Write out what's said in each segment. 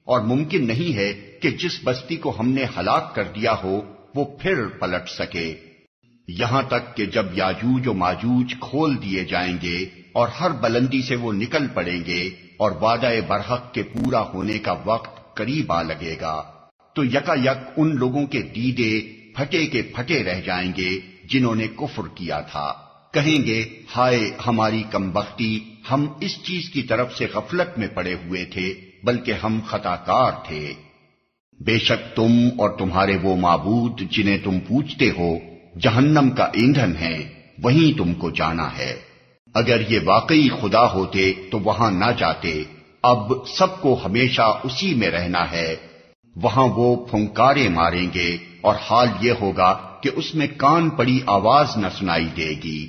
اور ممکن نہیں ہے کہ جس بستی کو ہم نے ہلاک کر دیا ہو وہ پھر پلٹ سکے، یہاں تک کہ جب یاجوج و ماجوج کھول دیے جائیں گے اور ہر بلندی سے وہ نکل پڑیں گے اور وعدہ برحق کے پورا ہونے کا وقت قریب آ لگے گا، تو یکا یک ان لوگوں کے دیدے پھٹے کے پھٹے رہ جائیں گے جنہوں نے کفر کیا تھا، کہیں گے ہائے ہماری کمبختی، ہم اس چیز کی طرف سے غفلت میں پڑے ہوئے تھے بلکہ ہم خطا کار تھے۔ بے شک تم اور تمہارے وہ معبود جنہیں تم پوجتے ہو جہنم کا ایندھن ہیں، وہیں تم کو جانا ہے۔ اگر یہ واقعی خدا ہوتے تو وہاں نہ جاتے، اب سب کو ہمیشہ اسی میں رہنا ہے، وہاں وہ پھنکارے ماریں گے اور حال یہ ہوگا کہ اس میں کان پڑی آواز نہ سنائی دے گی۔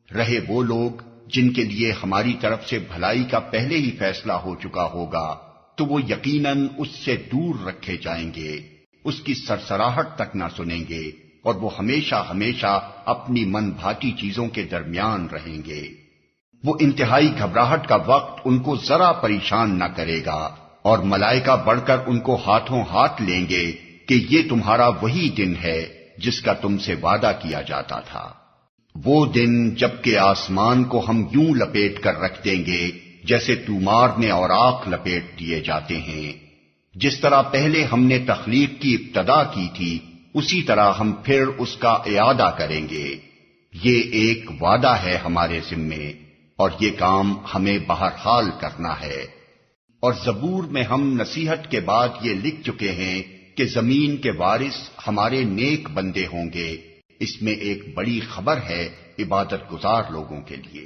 رہے وہ لوگ جن کے لیے ہماری طرف سے بھلائی کا پہلے ہی فیصلہ ہو چکا ہوگا تو وہ یقیناً اس سے دور رکھے جائیں گے، اس کی سرسراہٹ تک نہ سنیں گے، اور وہ ہمیشہ ہمیشہ اپنی من بھاتی چیزوں کے درمیان رہیں گے۔ وہ انتہائی گھبراہٹ کا وقت ان کو ذرا پریشان نہ کرے گا، اور ملائکہ بڑھ کر ان کو ہاتھوں ہاتھ لیں گے کہ یہ تمہارا وہی دن ہے جس کا تم سے وعدہ کیا جاتا تھا۔ وہ دن جب کہ آسمان کو ہم یوں لپیٹ کر رکھ دیں گے جیسے تومار میں اوراق لپیٹ دیے جاتے ہیں، جس طرح پہلے ہم نے تخلیق کی ابتدا کی تھی اسی طرح ہم پھر اس کا اعادہ کریں گے۔ یہ ایک وعدہ ہے ہمارے ذمے، اور یہ کام ہمیں بہرحال کرنا ہے۔ اور زبور میں ہم نصیحت کے بعد یہ لکھ چکے ہیں کہ زمین کے وارث ہمارے نیک بندے ہوں گے، اس میں ایک بڑی خبر ہے عبادت گزار لوگوں کے لیے۔